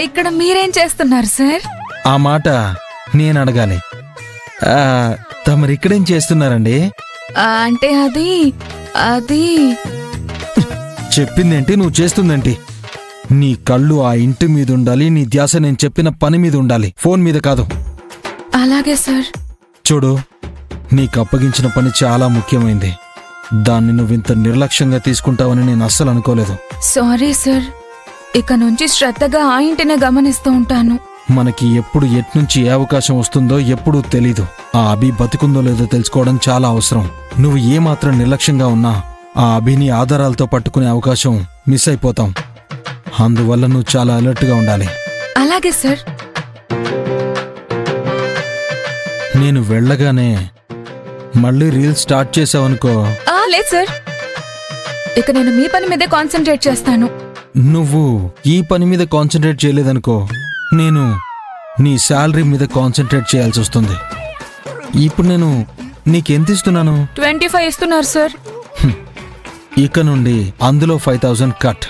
ఇక్కడ మీరేం చేస్తున్నారు సార్? ఆ మాట నేను అడగాలి. తమరు ఇక్కడేం చేస్తున్నారండి? అంటే అది చెప్పిందేంటి, నువ్వు చేస్తుందేంటి? నీ కళ్ళు ఆ ఇంటి మీద ఉండాలి, నీ ధ్యాస నేను చెప్పిన పని మీద ఉండాలి, ఫోన్ మీద కాదు. అలాగే సార్. చూడు, నీకు అప్పగించిన పని చాలా ముఖ్యమైంది. దాన్ని నువ్వింత నిర్లక్ష్యంగా తీసుకుంటావని నేను అస్సలు అనుకోలేదు. సారీ సార్, ఇక నుంచి శ్రద్ధగా ఆ ఇంటినే గమనిస్తూ ఉంటాను. మనకి ఎప్పుడు ఎట్నుంచి ఏ అవకాశం వస్తుందో ఎప్పుడూ తెలీదు. ఆ అభి బతుకుందో లేదో తెలుసుకోవడం చాలా అవసరం. నువ్వు ఏమాత్రం నిర్లక్ష్యంగా ఉన్నా ఆ అభిని ఆధారాలతో పట్టుకునే అవకాశం మిస్ అయిపోతాం. అందువల్ల నువ్వు చాలా అలర్ట్గా ఉండాలి. అలాగే సార్. నేను వెళ్ళగానే మళ్ళీ రీల్ స్టార్ట్ చేసావనుకో. లేదు సార్, ఇక నేను మీ పని మీదే కాన్సన్ట్రేట్ చేస్తాను. నువ్వు ఈ పని మీద కాన్సన్ట్రేట్ చేయలేదనుకో, నేను నీ శాలరీ మీద కాన్సన్ట్రేట్ చేయాల్సి వస్తుంది. ఇప్పుడు నేను నీకెంత ఇస్తున్నాను? 25 ఇస్తున్నారు సార్. ఇక నుండి అందులో 5000 కట్.